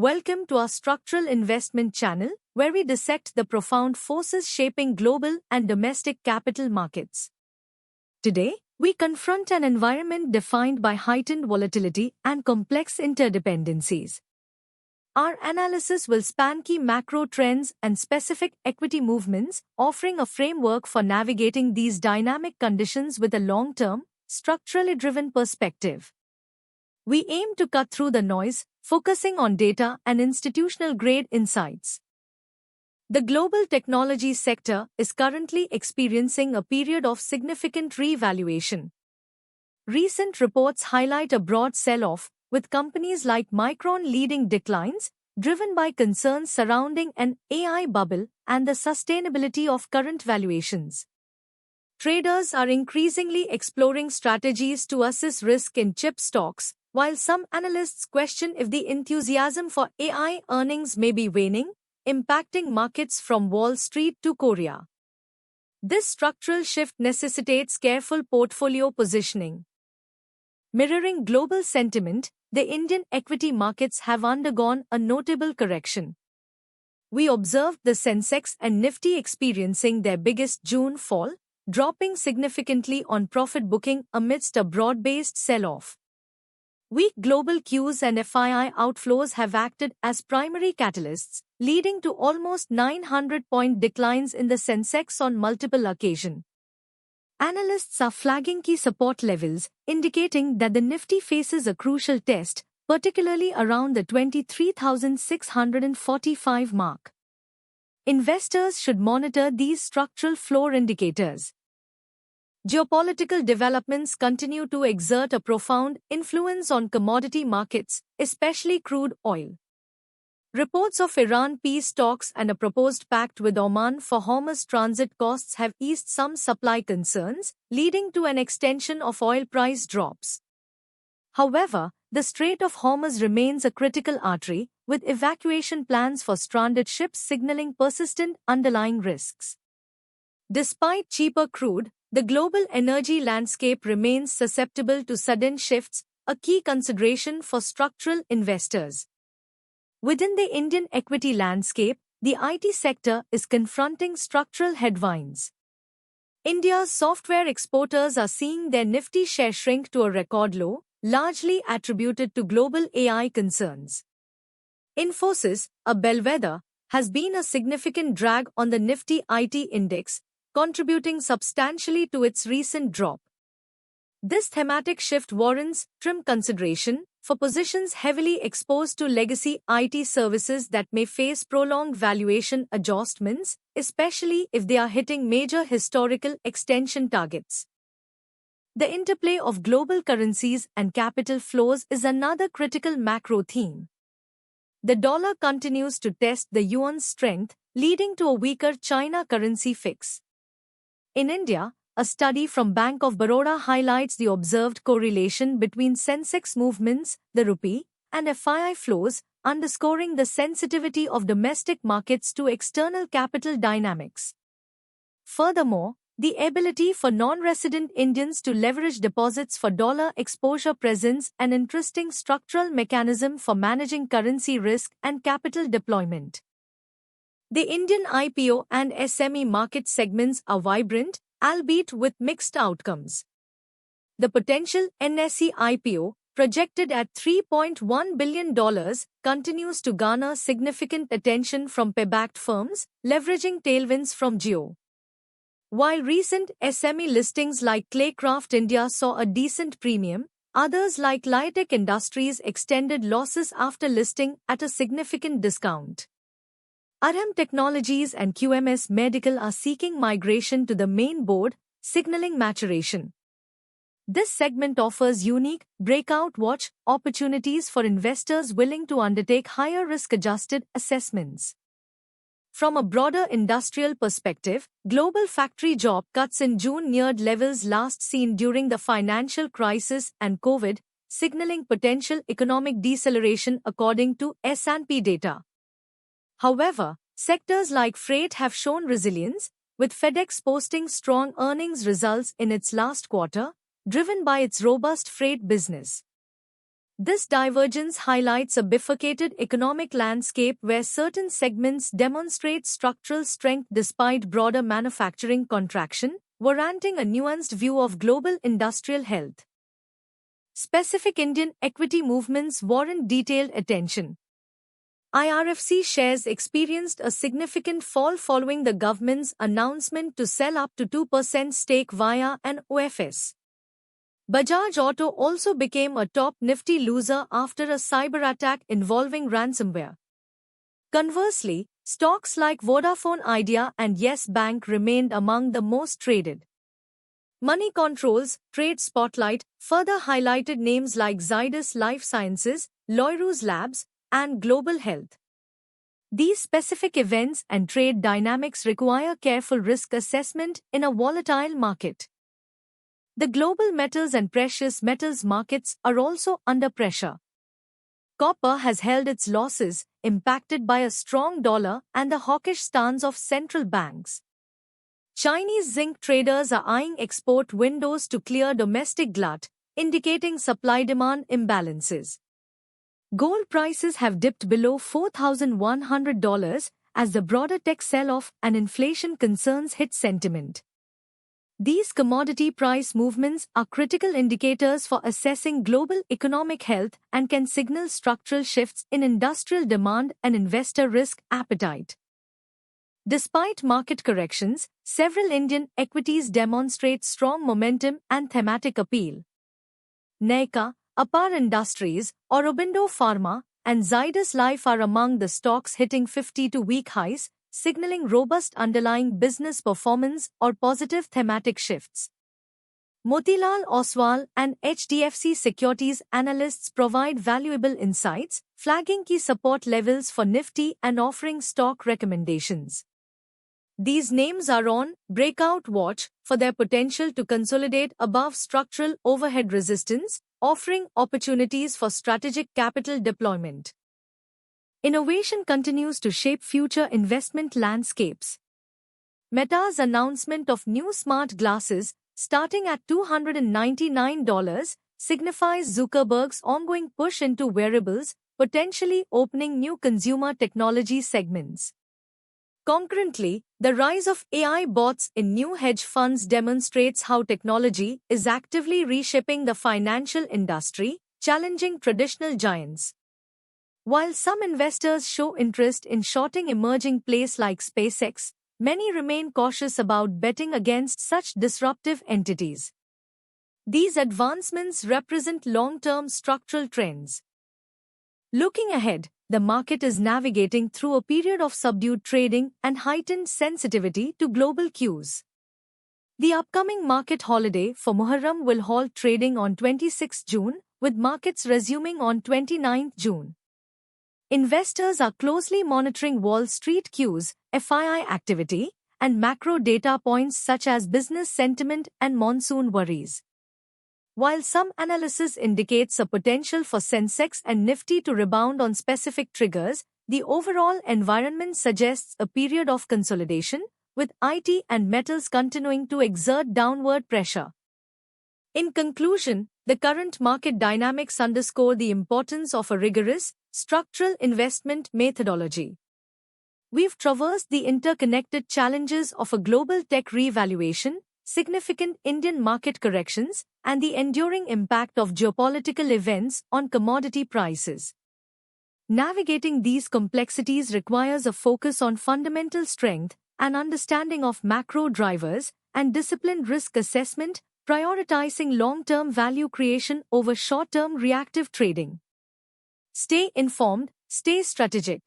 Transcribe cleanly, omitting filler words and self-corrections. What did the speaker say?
Welcome to our Structural Investment channel, where we dissect the profound forces shaping global and domestic capital markets. Today, we confront an environment defined by heightened volatility and complex interdependencies. Our analysis will span key macro trends and specific equity movements, offering a framework for navigating these dynamic conditions with a long-term, structurally driven perspective. We aim to cut through the noise, focusing on data and institutional-grade insights. The global technology sector is currently experiencing a period of significant revaluation. Recent reports highlight a broad sell-off, with companies like Micron leading declines, driven by concerns surrounding an AI bubble and the sustainability of current valuations. Traders are increasingly exploring strategies to assess risk in chip stocks, while some analysts question if the enthusiasm for AI earnings may be waning, impacting markets from Wall Street to Korea. This structural shift necessitates careful portfolio positioning. Mirroring global sentiment, the Indian equity markets have undergone a notable correction. We observed the Sensex and Nifty experiencing their biggest June fall, dropping significantly on profit booking amidst a broad-based sell-off. Weak global Qs and FII outflows have acted as primary catalysts, leading to almost 900-point declines in the Sensex on multiple occasions. Analysts are flagging key support levels, indicating that the Nifty faces a crucial test, particularly around the 23,645 mark. Investors should monitor these structural floor indicators. Geopolitical developments continue to exert a profound influence on commodity markets, especially crude oil. Reports of Iran peace talks and a proposed pact with Oman for Hormuz transit costs have eased some supply concerns, leading to an extension of oil price drops. However, the Strait of Hormuz remains a critical artery, with evacuation plans for stranded ships signaling persistent underlying risks. Despite cheaper crude, the global energy landscape remains susceptible to sudden shifts, a key consideration for structural investors. Within the Indian equity landscape, the IT sector is confronting structural headwinds. India's software exporters are seeing their Nifty share shrink to a record low, largely attributed to global AI concerns. Infosys, a bellwether, has been a significant drag on the Nifty IT index, contributing substantially to its recent drop. This thematic shift warrants trim consideration for positions heavily exposed to legacy IT services that may face prolonged valuation adjustments, especially if they are hitting major historical extension targets. The interplay of global currencies and capital flows is another critical macro theme. The dollar continues to test the yuan's strength, leading to a weaker China currency fix. In India, a study from Bank of Baroda highlights the observed correlation between Sensex movements, the rupee, and FII flows, underscoring the sensitivity of domestic markets to external capital dynamics. Furthermore, the ability for non-resident Indians to leverage deposits for dollar exposure presents an interesting structural mechanism for managing currency risk and capital deployment. The Indian IPO and SME market segments are vibrant, albeit with mixed outcomes. The potential NSE IPO, projected at $3.1 billion, continues to garner significant attention from PE-backed firms, leveraging tailwinds from Jio. While recent SME listings like Claycraft India saw a decent premium, others like Lytec Industries extended losses after listing at a significant discount. Arham Technologies and QMS Medical are seeking migration to the main board, signaling maturation. This segment offers unique, breakout watch opportunities for investors willing to undertake higher risk-adjusted assessments. From a broader industrial perspective, global factory job cuts in June neared levels last seen during the financial crisis and COVID, signaling potential economic deceleration according to S&P data. However, sectors like freight have shown resilience, with FedEx posting strong earnings results in its last quarter, driven by its robust freight business. This divergence highlights a bifurcated economic landscape where certain segments demonstrate structural strength despite broader manufacturing contraction, warranting a nuanced view of global industrial health. Specific Indian equity movements warrant detailed attention. IRFC shares experienced a significant fall following the government's announcement to sell up to 2% stake via an OFS. Bajaj Auto also became a top Nifty loser after a cyber attack involving ransomware. Conversely, stocks like Vodafone Idea and Yes Bank remained among the most traded. Moneycontrol's Trade Spotlight further highlighted names like Zydus Life Sciences, Loirus Labs, and Global Health. These specific events and trade dynamics require careful risk assessment in a volatile market. The global metals and precious metals markets are also under pressure. Copper has held its losses, impacted by a strong dollar and the hawkish stance of central banks. Chinese zinc traders are eyeing export windows to clear domestic glut, indicating supply-demand imbalances. Gold prices have dipped below $4,100 as the broader tech sell-off and inflation concerns hit sentiment. These commodity price movements are critical indicators for assessing global economic health and can signal structural shifts in industrial demand and investor risk appetite. Despite market corrections, several Indian equities demonstrate strong momentum and thematic appeal. Nykaa, Apar Industries, Aurobindo Pharma, and Zydus Life are among the stocks hitting 52-week highs, signaling robust underlying business performance or positive thematic shifts. Motilal Oswal and HDFC Securities analysts provide valuable insights, flagging key support levels for Nifty and offering stock recommendations. These names are on breakout watch for their potential to consolidate above structural overhead resistance, offering opportunities for strategic capital deployment. Innovation continues to shape future investment landscapes. Meta's announcement of new smart glasses, starting at $299, signifies Zuckerberg's ongoing push into wearables, potentially opening new consumer technology segments. Concurrently, the rise of AI bots in new hedge funds demonstrates how technology is actively reshaping the financial industry, challenging traditional giants. While some investors show interest in shorting emerging plays like SpaceX, many remain cautious about betting against such disruptive entities. These advancements represent long-term structural trends. Looking ahead, the market is navigating through a period of subdued trading and heightened sensitivity to global cues. The upcoming market holiday for Muharram will halt trading on 26 June, with markets resuming on 29 June. Investors are closely monitoring Wall Street cues, FII activity, and macro data points such as business sentiment and monsoon worries. While some analysis indicates a potential for Sensex and Nifty to rebound on specific triggers, the overall environment suggests a period of consolidation, with IT and metals continuing to exert downward pressure. In conclusion, the current market dynamics underscore the importance of a rigorous, structural investment methodology. We've traversed the interconnected challenges of a global tech revaluation, significant Indian market corrections, and the enduring impact of geopolitical events on commodity prices. Navigating these complexities requires a focus on fundamental strength, an understanding of macro drivers, and disciplined risk assessment, prioritizing long-term value creation over short-term reactive trading. Stay informed, stay strategic.